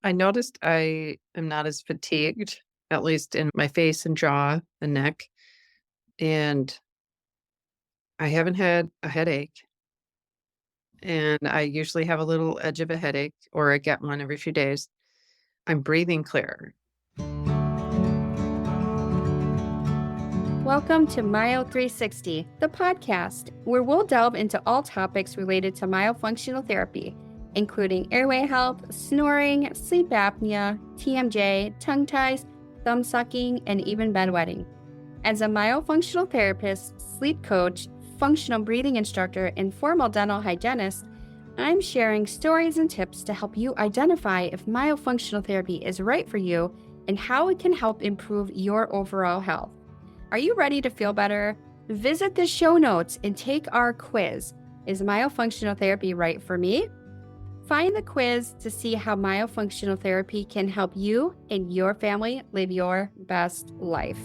I noticed I am not as fatigued, at least in my face and jaw and neck, and I haven't had a headache. And I usually have a little edge of a headache, or I get one every few days. I'm breathing clear. Welcome to Myo 360, the podcast, where we'll delve into all topics related to myofunctional therapy, including airway health, snoring, sleep apnea, TMJ, tongue ties, thumb sucking, and even bedwetting. As a myofunctional therapist, sleep coach, functional breathing instructor, and formal dental hygienist, I'm sharing stories and tips to help you identify if myofunctional therapy is right for you and how it can help improve your overall health. Are you ready to feel better? Visit the show notes and take our quiz. Is myofunctional therapy right for me? Find the quiz to see how myofunctional therapy can help you and your family live your best life.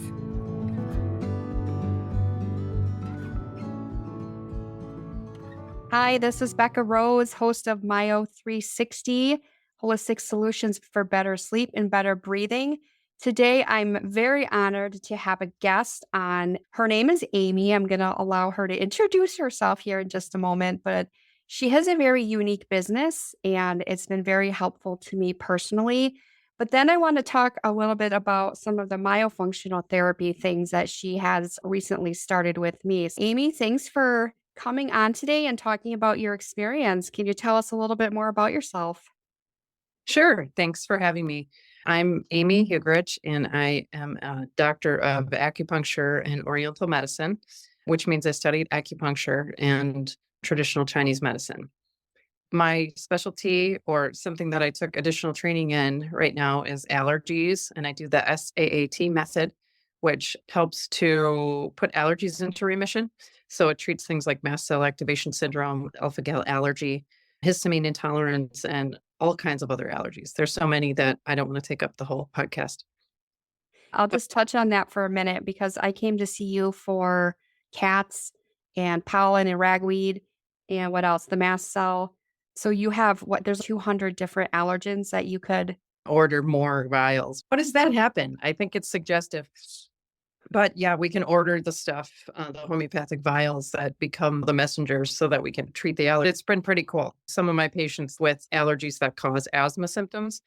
Hi, this is Becca Rose, host of Myo 360, Holistic Solutions for Better Sleep and Better Breathing. Today, I'm very honored to have a guest on. Her name is Amy. I'm going to allow her to introduce herself here in just a moment, but she has a very unique business and it's been very helpful to me personally. But then I want to talk a little bit about some of the myofunctional therapy things that she has recently started with me. Amy, thanks for coming on today and talking about your experience. Can you tell us a little bit more about yourself? Sure. Thanks for having me. I'm Amy Huegerich, and I am a doctor of acupuncture and oriental medicine, which means I studied acupuncture and traditional Chinese medicine. My specialty, or something that I took additional training in right now, is allergies, and I do the SAAT method, which helps to put allergies into remission. So it treats things like mast cell activation syndrome, alpha gal allergy, histamine intolerance, and all kinds of other allergies. There's so many that I don't want to take up the whole podcast. I'll But just touch on that for a minute because I came to see you for cats and pollen and ragweed and what else? The mast cell. So you have there's 200 different allergens that you could. order more vials. What does that happen? I think it's suggestive. But yeah, we can order the stuff, the homeopathic vials that become the messengers so that we can treat the allergy. It's been pretty cool. Some of my patients with allergies that cause asthma symptoms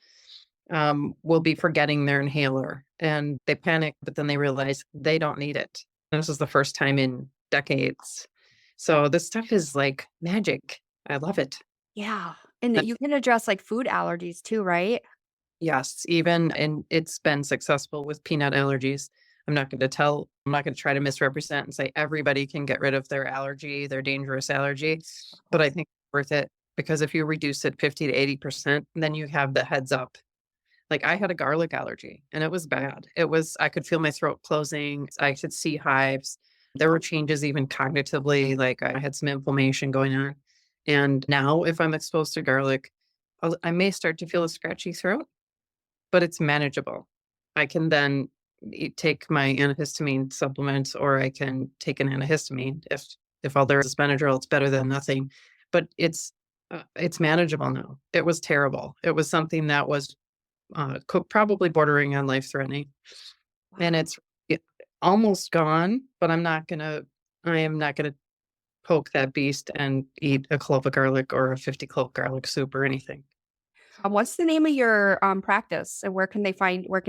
will be forgetting their inhaler and they panic, but then they realize they don't need it. And this is the first time in decades. So this stuff is like magic. I love it. Yeah. And you can address like food allergies too, right? Yes, even and it's been successful with peanut allergies. I'm not going to try to misrepresent and say everybody can get rid of their allergy, their dangerous allergy, but I think it's worth it because if you reduce it 50 to 80%, then you have the heads up. Like I had a garlic allergy and it was bad. I could feel my throat closing. I could see hives. There were changes even cognitively, like I had some inflammation going on. And now if I'm exposed to garlic, I may start to feel a scratchy throat, but it's manageable. I can then take my antihistamine supplements, or I can take an antihistamine. If all there is Benadryl, it's better than nothing. But it's manageable now. It was terrible. It was something that was probably bordering on life threatening, and it, almost gone. But I am not gonna poke that beast and eat a clove of garlic or a 50 clove garlic soup or anything. What's the name of your practice and where can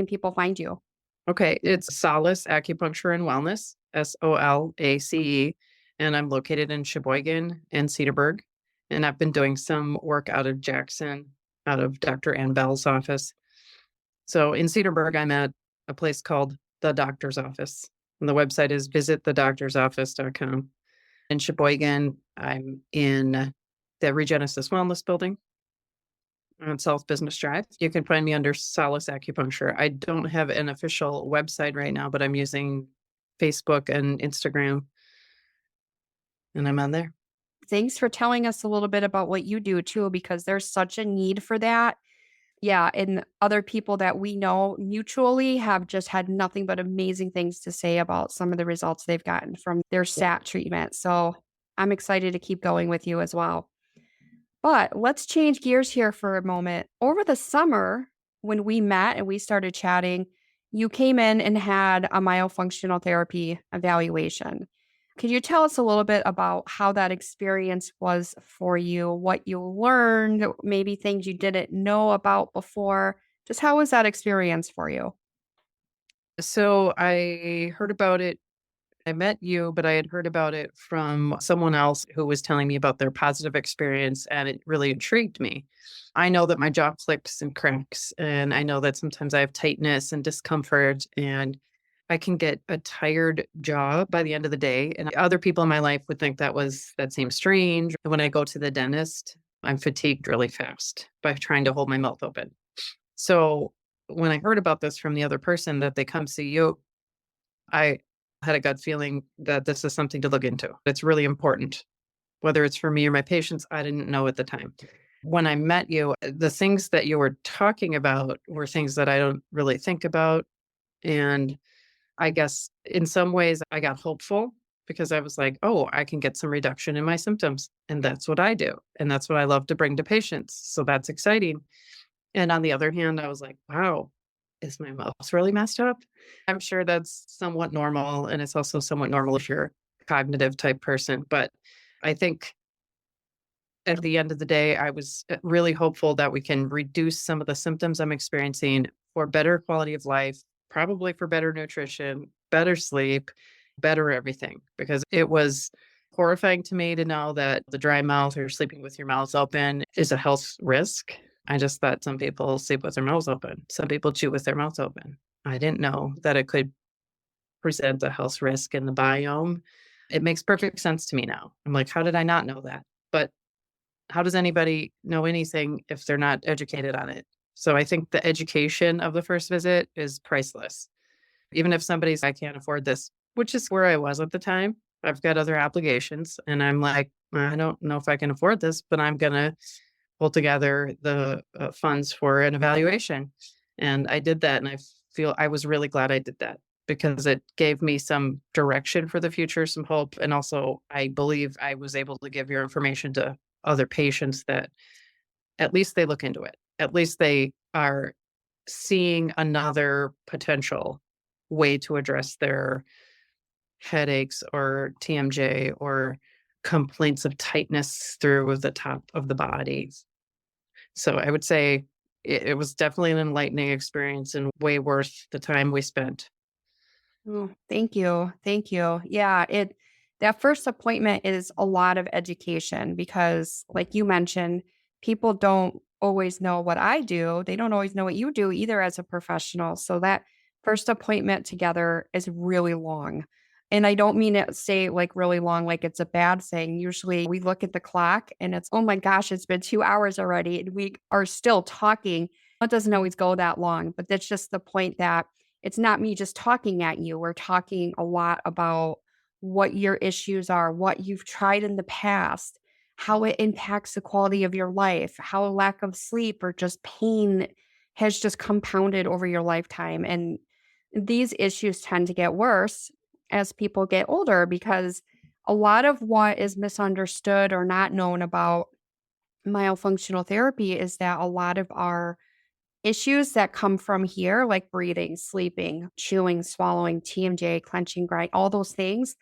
people find you? Okay, it's Solace Acupuncture and Wellness, SOLACE, and I'm located in Sheboygan and Cedarburg, and I've been doing some work out of Jackson, out of Dr. Ann Bell's office. So in Cedarburg, I'm at a place called The Doctor's Office, and the website is visitthedoctorsoffice.com. In Sheboygan, I'm in the Regenesis Wellness Building on South Business Drive. You can find me under Solace Acupuncture. I don't have an official website right now, but I'm using Facebook and Instagram, and I'm on there. Thanks for telling us a little bit about what you do too, because there's such a need for that. Yeah, and other people that we know mutually have just had nothing but amazing things to say about some of the results they've gotten from their SAT treatment. So I'm excited to keep going with you as well. But let's change gears here for a moment. Over the summer, when we met and we started chatting, you came in and had a myofunctional therapy evaluation. Could you tell us a little bit about how that experience was for you, what you learned, maybe things you didn't know about before? Just how was that experience for you? So I heard about it. I met you, but I had heard about it from someone else who was telling me about their positive experience, and it really intrigued me. I know that my jaw clicks and cracks, and I know that sometimes I have tightness and discomfort, and I can get a tired jaw by the end of the day. And other people in my life would think that seems strange. When I go to the dentist, I'm fatigued really fast by trying to hold my mouth open. So when I heard about this from the other person that they come see you, I had a gut feeling that this is something to look into. It's really important, whether it's for me or my patients. I didn't know at the time. When I met you, the things that you were talking about were things that I don't really think about. And I guess in some ways I got hopeful because I was like, oh, I can get some reduction in my symptoms. And that's what I do. And that's what I love to bring to patients. So that's exciting. And on the other hand, I was like, wow, is my mouth really messed up? I'm sure that's somewhat normal. And it's also somewhat normal if you're a cognitive type person. But I think at the end of the day, I was really hopeful that we can reduce some of the symptoms I'm experiencing for better quality of life, probably for better nutrition, better sleep, better everything. Because it was horrifying to me to know that the dry mouth or sleeping with your mouth open is a health risk. I just thought some people sleep with their mouths open. Some people chew with their mouths open. I didn't know that it could present a health risk in the biome. It makes perfect sense to me now. I'm like, how did I not know that? But how does anybody know anything if they're not educated on it? So I think the education of the first visit is priceless. Even if somebody's, I can't afford this, which is where I was at the time. I've got other obligations. And I'm like, I don't know if I can afford this, but I'm going to pull together the funds for an evaluation. And I did that. And I feel I was really glad I did that because it gave me some direction for the future, some hope. And also, I believe I was able to give your information to other patients that at least they look into it. At least they are seeing another potential way to address their headaches or TMJ or complaints of tightness through the top of the body. So I would say it was definitely an enlightening experience and way worth the time we spent. Oh, thank you. Thank you. Yeah, that first appointment is a lot of education because like you mentioned, people don't always know what I do. They don't always know what you do either as a professional. So that first appointment together is really long. And I don't mean it say like really long, like it's a bad thing. Usually we look at the clock and it's, oh my gosh, it's been 2 hours already. And we are still talking. It doesn't always go that long, but that's just the point that it's not me just talking at you. We're talking a lot about what your issues are, what you've tried in the past, how it impacts the quality of your life, how a lack of sleep or just pain has just compounded over your lifetime. And these issues tend to get worse as people get older because a lot of what is misunderstood or not known about myofunctional therapy is that a lot of our issues that come from here, like breathing, sleeping, chewing, swallowing, TMJ, clenching, grind, all those things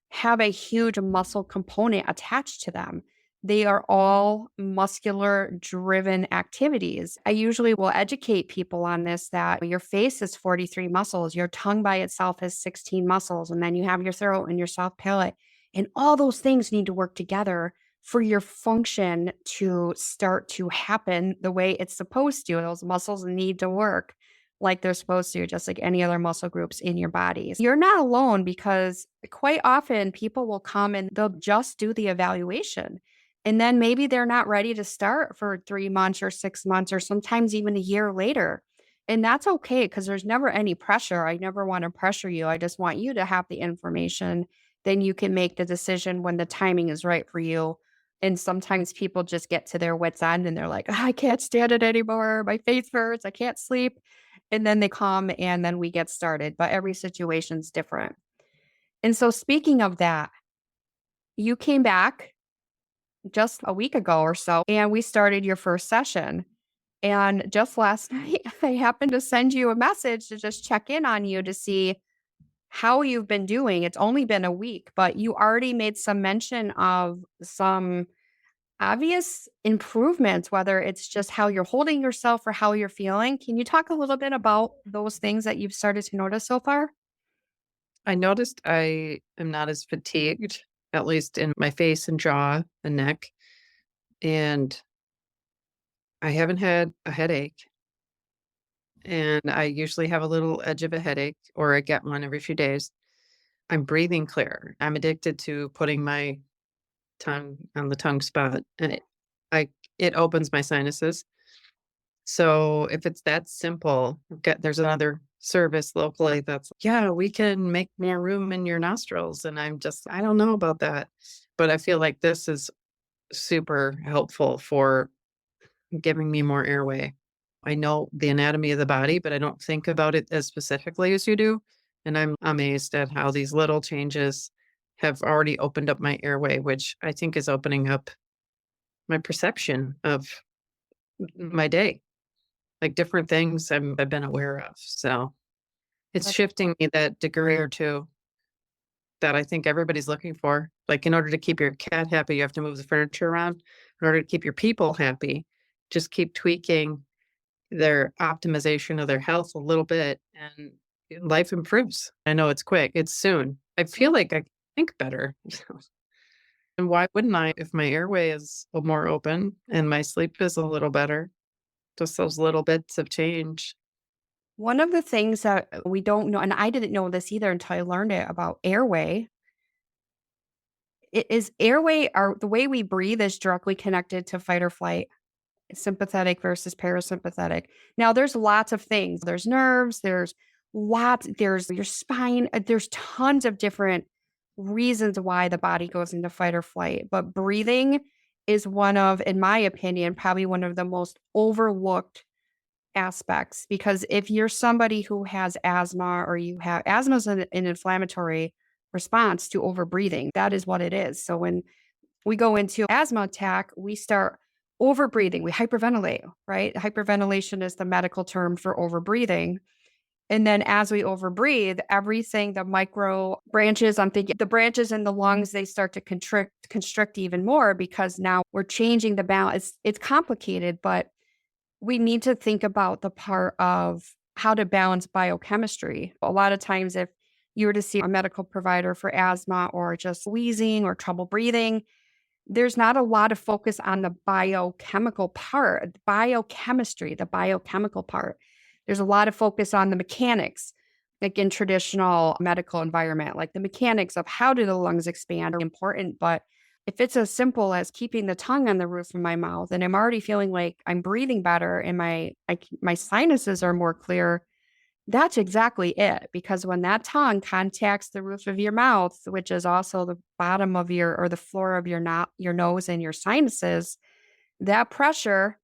have a huge muscle component attached to them. They are all muscular driven activities. I usually will educate people on this that your face is 43 muscles, your tongue by itself has 16 muscles, and then you have your throat and your soft palate. And all those things need to work together for your function to start to happen the way it's supposed to. Those muscles need to work like they're supposed to, just like any other muscle groups in your bodies. You're not alone because quite often people will come and they'll just do the evaluation. And then maybe they're not ready to start for 3 months or 6 months or sometimes even a year later. And that's okay because there's never any pressure. I never want to pressure you. I just want you to have the information. Then you can make the decision when the timing is right for you. And sometimes people just get to their wits' end and they're like, "Ah, I can't stand it anymore. My face hurts. I can't sleep." And then they come and then we get started. But every situation's different. And so, speaking of that, you came back. just a week ago or so, and we started your first session. And just last night, I happened to send you a message to just check in on you to see how you've been doing. It's only been a week, but you already made some mention of some obvious improvements, whether it's just how you're holding yourself or how you're feeling. Can you talk a little bit about those things that you've started to notice so far? I noticed I am not as fatigued, at least in my face and jaw and neck. And I haven't had a headache. And I usually have a little edge of a headache, or I get one every few days. I'm breathing clear. I'm addicted to putting my tongue on the tongue spot, and I it opens my sinuses. So if it's that simple, there's another service locally that's, yeah, we can make more room in your nostrils. And I don't know about that. But I feel like this is super helpful for giving me more airway. I know the anatomy of the body, but I don't think about it as specifically as you do. And I'm amazed at how these little changes have already opened up my airway, which I think is opening up my perception of my day, like different things I've been aware of. So it's That's shifting me that degree or two that I think everybody's looking for. Like, in order to keep your cat happy, you have to move the furniture around. In order to keep your people happy, just keep tweaking their optimization of their health a little bit, and life improves. I know it's quick, it's soon. I feel like I think better. And why wouldn't I if my airway is more open and my sleep is a little better? Just those little bits of change. one of the things that we don't know, and I didn't know this either until I learned it about airway. It is airway, or the way we breathe is directly connected to fight or flight, sympathetic versus parasympathetic. Now, there's lots of things. There's nerves, there's your spine, there's tons of different reasons why the body goes into fight or flight. But breathing is one of, in my opinion, probably one of the most overlooked aspects, because if you're somebody who has asthma, or you have asthma is an inflammatory response to overbreathing. That is what it is. So when we go into asthma attack, we start overbreathing, we hyperventilate, right? Hyperventilation is the medical term for overbreathing. And then as we overbreathe, everything, the micro branches, I'm thinking the branches in the lungs, they start to constrict even more, because now we're changing the balance. It's complicated, but we need to think about the part of how to balance biochemistry. A lot of times, if you were to see a medical provider for asthma or just wheezing or trouble breathing, there's not a lot of focus on the biochemical part, biochemistry, the biochemical part. There's a lot of focus on the mechanics, like in traditional medical environment, like the mechanics of how do the lungs expand are important. But if it's as simple as keeping the tongue on the roof of my mouth, and I'm already feeling like I'm breathing better and my sinuses are more clear, that's exactly it. Because when that tongue contacts the roof of your mouth, which is also the bottom of your, or the floor of your nose and your sinuses, that pressure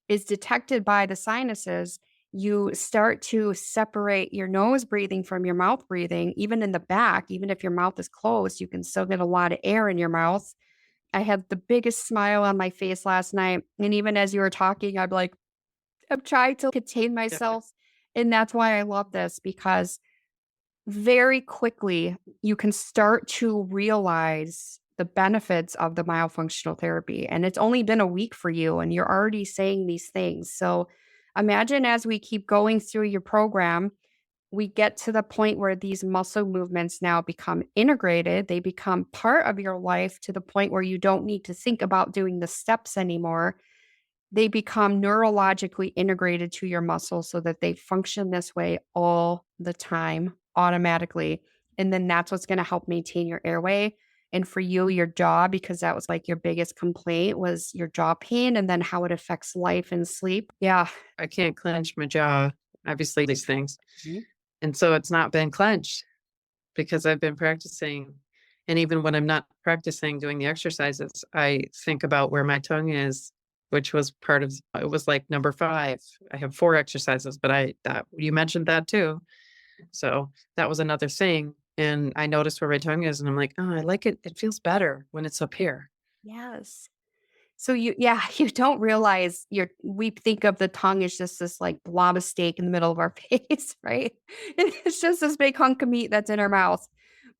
is detected by the sinuses. You start to separate your nose breathing from your mouth breathing. Even in the back, even if your mouth is closed, you can still get a lot of air in your mouth. I had the biggest smile on my face last night. And even as you were talking, I'm trying to contain Yeah. myself. And that's why I love this, because very quickly you can start to realize the benefits of the myofunctional therapy. And it's only been a week for you, and you're already saying these things. So imagine, as we keep going through your program, we get to the point where these muscle movements now become integrated. They become part of your life, to the point where you don't need to think about doing the steps anymore. They become neurologically integrated to your muscles, so that they function this way all the time automatically. And then that's what's going to help maintain your airway. And for you, your jaw, because that was like your biggest complaint, was your jaw pain, and then how it affects life and sleep. Yeah. I can't clench my jaw, obviously, these things. Mhm. And so it's not been clenched because I've been practicing. And even when I'm not practicing doing the exercises, I think about where my tongue is, which was part of it, was like number 5. I have 4 exercises, but you mentioned that too. So that was another thing. And I noticed where my tongue is, and I'm like, oh, I like it. It feels better when it's up here. Yes. So you don't realize we think of the tongue as just this like blob of steak in the middle of our face, right? It's just this big hunk of meat that's in our mouth.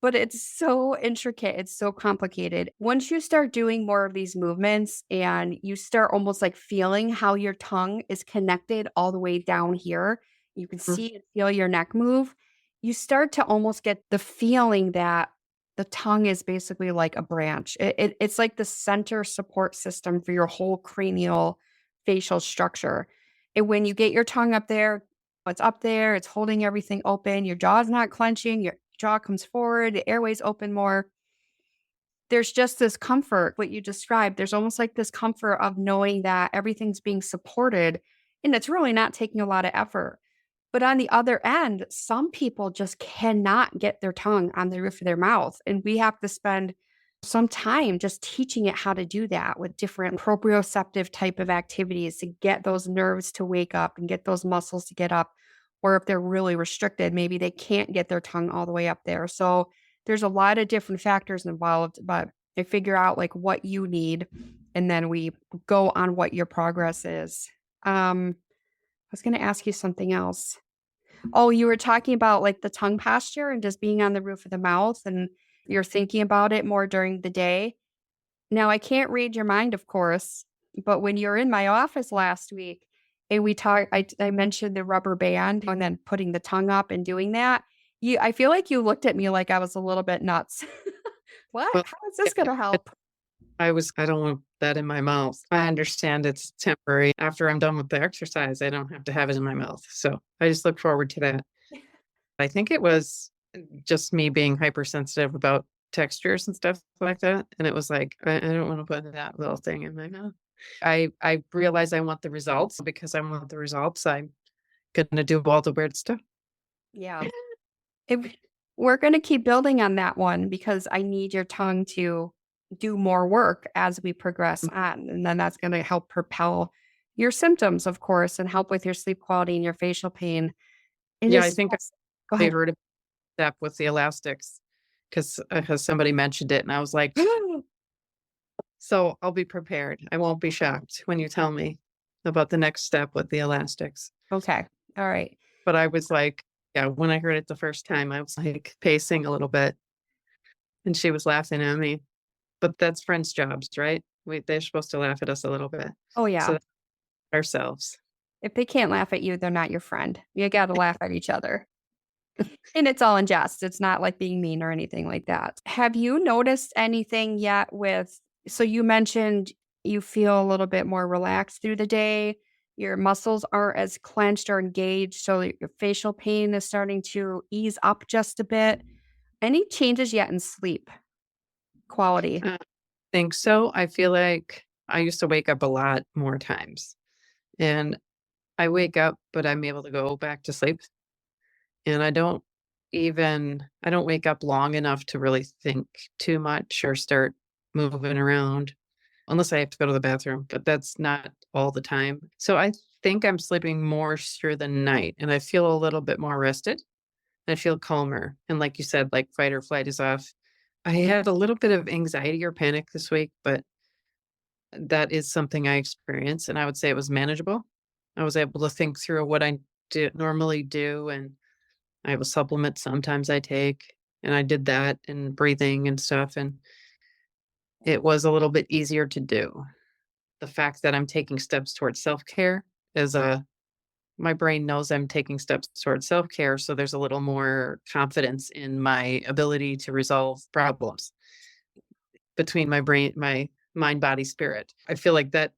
But it's so intricate, it's so complicated. Once you start doing more of these movements and you start almost like feeling how your tongue is connected all the way down here, you can Mm. see and feel your neck move. You start to almost get the feeling that the tongue is basically like a branch. It's like the center support system for your whole cranial facial structure. And when you get your tongue up there, it's holding everything open. Your jaw's not clenching, your jaw comes forward, the airways open more. There's just this comfort, what you described. There's almost like this comfort of knowing that everything's being supported and it's really not taking a lot of effort. But on the other end, some people just cannot get their tongue on the roof of their mouth. And we have to spend some time just teaching it how to do that with different proprioceptive type of activities to get those nerves to wake up and get those muscles to get up. Or if they're really restricted, maybe they can't get their tongue all the way up there. So there's a lot of different factors involved, but I figure out like what you need and then we go on what your progress is. I was going to ask you something else. Oh, you were talking about like the tongue posture and just being on the roof of the mouth, and you're thinking about it more during the day. Now, I can't read your mind, of course, but when you're in my office last week and I mentioned the rubber band and then putting the tongue up and doing that. I feel like you looked at me like I was a little bit nuts. What? Well, How is this going to help? I don't want that in my mouth. I understand it's temporary. After I'm done with the exercise, I don't have to have it in my mouth. So I just look forward to that. I think it was just me being hypersensitive about textures and stuff like that. And it was like, I don't want to put that little thing in my mouth. I realize I want the results. Because I want the results, I'm gonna do all the weird stuff. Yeah. If we're going to keep building on that one because I need your tongue to do more work as we progress on. And then that's going to help propel your symptoms, of course, and help with your sleep quality and your facial pain. It Yeah, I is, think go I ahead. heard of that with the elastics because somebody mentioned it and I was like, so I'll be prepared. I won't be shocked when you tell me about the next step with the elastics. Okay. All right. But I was like, yeah, when I heard it the first time, I was like pacing a little bit and she was laughing at me. But that's friends' jobs, right? They're supposed to laugh at us a little bit. Oh, So yeah. that's ourselves. If they can't laugh at you, they're not your friend. You got to laugh at each other. And it's all in jest. It's not like being mean or anything like that. Have you noticed anything yet so you mentioned you feel a little bit more relaxed through the day. Your muscles aren't as clenched or engaged. So your facial pain is starting to ease up just a bit. Any changes yet in sleep quality? I think so. I feel like I used to wake up a lot more times. And I wake up, but I'm able to go back to sleep. And I don't wake up long enough to really think too much or start moving around unless I have to go to the bathroom, but that's not all the time. So I think I'm sleeping more through the night and I feel a little bit more rested. I feel calmer. And like you said, like fight or flight is off. I had a little bit of anxiety or panic this week, but that is something I experienced. And I would say it was manageable. I was able to think through what I normally do. And I have a supplement sometimes I take. And I did that and breathing and stuff. And it was a little bit easier to do. The fact that I'm taking steps towards self-care is my brain knows I'm taking steps towards self-care, so there's a little more confidence in my ability to resolve problems between my mind, body, spirit. I feel like that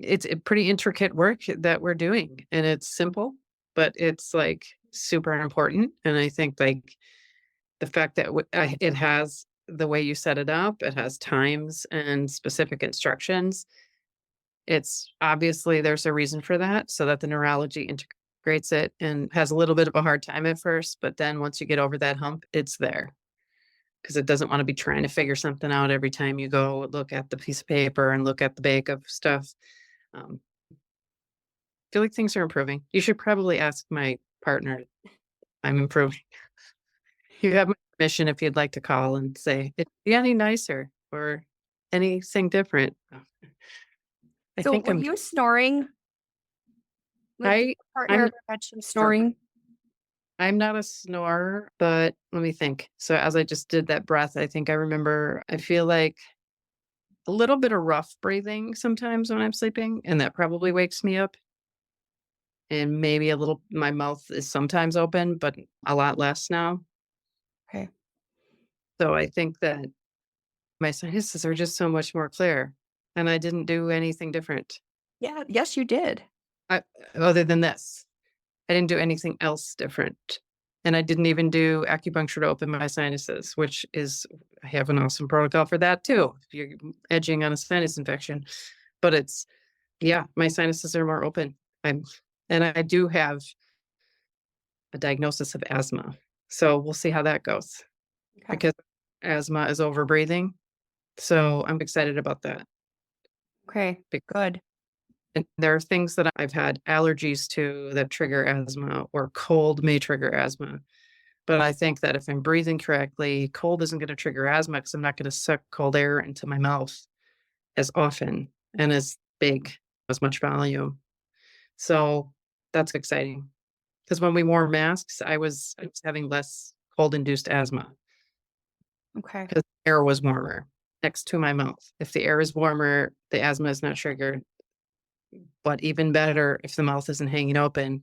it's a pretty intricate work that we're doing, and it's simple, but it's, like, super important, and I think, like, the fact that it has the way you set it up, it has times and specific instructions. It's obviously there's a reason for that so that the neurology integrates it and has a little bit of a hard time at first, but then once you get over that hump, it's there because it doesn't want to be trying to figure something out every time you go look at the piece of paper and look at the bag of stuff. I feel like things are improving. You should probably ask my partner. I'm improving. You have my permission if you'd like to call and say, "It'd be any nicer or anything different." I So think were I'm you snoring? Like, did I your partner I'm ever mention snoring? I'm not a snorer, but let me think. So as I just did that breath, I think I remember I feel like a little bit of rough breathing sometimes when I'm sleeping, and that probably wakes me up. And maybe a little my mouth is sometimes open, but a lot less now. Okay. So I think that my sinuses are just so much more clear, and I didn't do anything different. Yeah. Yes, you did. I other than this. I didn't do anything else different. And I didn't even do acupuncture to open my sinuses, which is I have an awesome protocol for that too, if you're edging on a sinus infection. But it's yeah, my sinuses are more open. I'm and I do have a diagnosis of asthma. So we'll see how that goes Okay. because asthma is overbreathing. So I'm excited about that. Okay. Good. And there are things that I've had allergies to that trigger asthma, or cold may trigger asthma. But I think that if I'm breathing correctly, cold isn't going to trigger asthma because I'm not going to suck cold air into my mouth as often and as big, as much volume. So that's exciting. Because when we wore masks, I was having less cold induced asthma Okay. because the air was warmer next to my mouth. If the air is warmer, the asthma is not triggered. But even better, if the mouth isn't hanging open,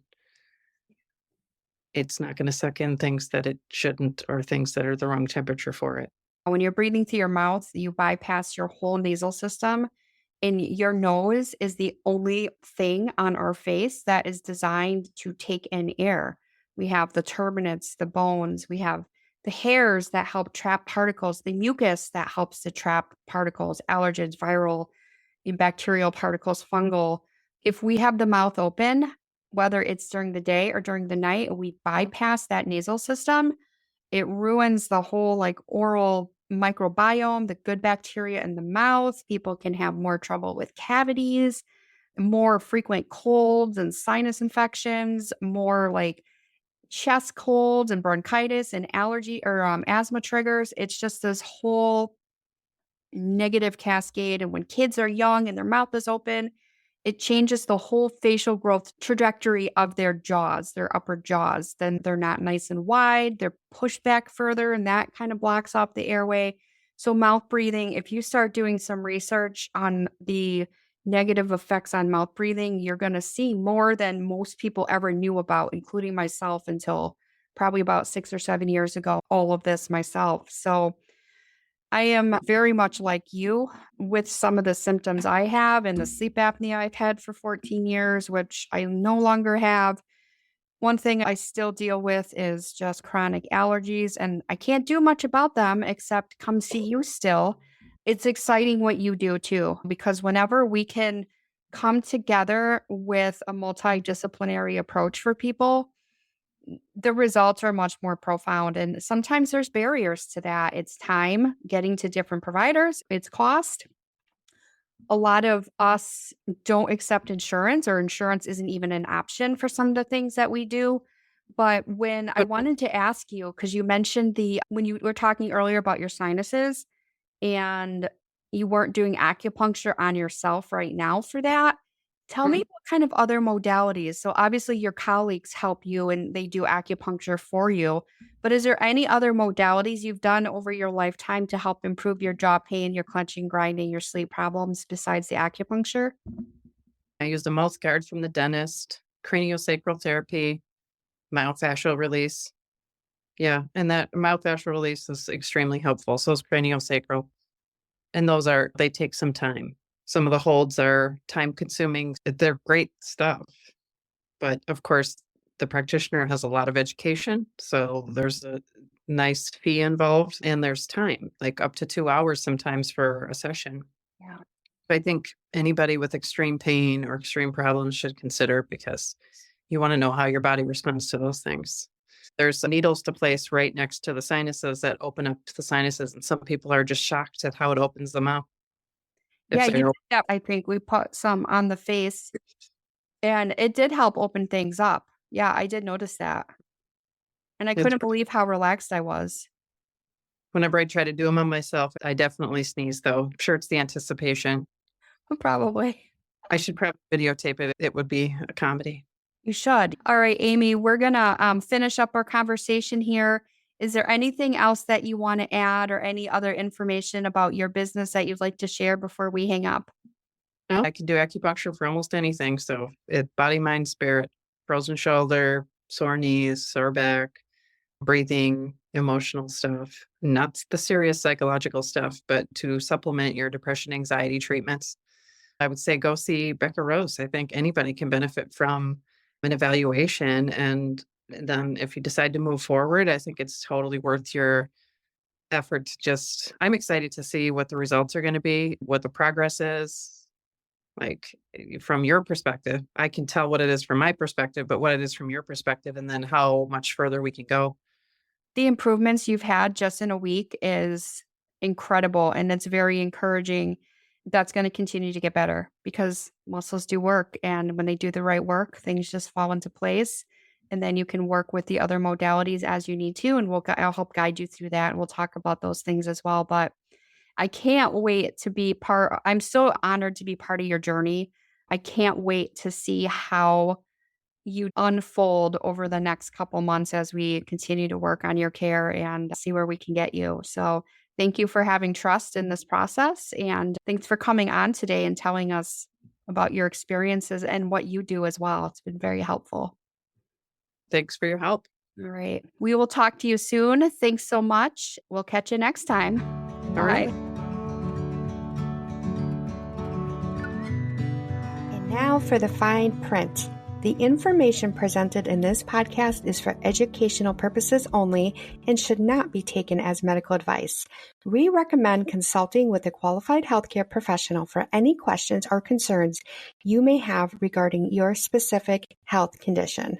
it's not going to suck in things that it shouldn't or things that are the wrong temperature for it. When you're breathing through your mouth, you bypass your whole nasal system, and your nose is the only thing on our face that is designed to take in air. We have the turbinates, the bones, we have the hairs that help trap particles, the mucus that helps to trap particles, allergens, viral, and bacterial particles, fungal. If we have the mouth open, whether it's during the day or during the night, and we bypass that nasal system, it ruins the whole like oral microbiome, the good bacteria in the mouth. People can have more trouble with cavities, more frequent colds and sinus infections, more like chest colds and bronchitis and allergy or asthma triggers. It's just this whole negative cascade. And when kids are young and their mouth is open, it changes the whole facial growth trajectory of their jaws, their upper jaws. Then they're not nice and wide, they're pushed back further, and that kind of blocks off the airway. So, mouth breathing, if you start doing some research on the negative effects on mouth breathing, you're going to see more than most people ever knew about, including myself until probably about 6 or 7 years ago, all of this myself. So, I am very much like you with some of the symptoms I have and the sleep apnea I've had for 14 years, which I no longer have. One thing I still deal with is just chronic allergies, and I can't do much about them except come see you still. It's exciting what you do too, because whenever we can come together with a multidisciplinary approach for people, the results are much more profound. And sometimes there's barriers to that. It's time getting to different providers, it's cost. A lot of us don't accept insurance, or insurance isn't even an option for some of the things that we do. But when I But wanted to ask you, because you mentioned when you were talking earlier about your sinuses, and you weren't doing acupuncture on yourself right now for that. Tell me Mhm. what kind of other modalities. So obviously your colleagues help you and they do acupuncture for you, but is there any other modalities you've done over your lifetime to help improve your jaw pain, your clenching, grinding, your sleep problems besides the acupuncture? I used a mouth guard from the dentist, craniosacral therapy, myofascial release. Yeah, and that myofascial release is extremely helpful. So is craniosacral. And they take some time. Some of the holds are time consuming. They're great stuff. But of course, the practitioner has a lot of education. So there's a nice fee involved and there's time, like up to 2 hours sometimes for a session. Yeah. I think anybody with extreme pain or extreme problems should consider because you want to know how your body responds to those things. There's needles to place right next to the sinuses that open up the sinuses, and some people are just shocked at how it opens them up. Yeah, If you they're did that. I think we put some on the face and it did help open things up. Yeah, I did notice that. And I it's, couldn't believe how relaxed I was. whenever I try to do them on myself, I definitely sneeze though. I'm sure it's the anticipation. Probably. I should probably videotape it. It would be a comedy. You should. All right, Amy, we're going to finish up our conversation here. Is there anything else that you want to add or any other information about your business that you'd like to share before we hang up? No, I can do acupuncture for almost anything. So body, mind, spirit, frozen shoulder, sore knees, sore back, breathing, emotional stuff, not the serious psychological stuff, but to supplement your depression, anxiety treatments. I would say go see Becca Rose. I think anybody can benefit from an evaluation. And then if you decide to move forward, I think it's totally worth your effort to I'm excited to see what the results are going to be, what the progress is. Like from your perspective, I can tell what it is from my perspective, but what it is from your perspective, and then how much further we can go. The improvements you've had just in a week is incredible, and it's very encouraging. That's going to continue to get better because muscles do work. And when they do the right work, things just fall into place. And then you can work with the other modalities as you need to. And I'll help guide you through that. And we'll talk about those things as well. But I can't wait to be I'm so honored to be part of your journey. I can't wait to see how you unfold over the next couple months as we continue to work on your care and see where we can get you. So thank you for having trust in this process. And thanks for coming on today and telling us about your experiences and what you do as well. It's been very helpful. Thanks for your help. All right. We will talk to you soon. Thanks so much. We'll catch you next time. All right. And now for the fine print. The information presented in this podcast is for educational purposes only and should not be taken as medical advice. We recommend consulting with a qualified healthcare professional for any questions or concerns you may have regarding your specific health condition.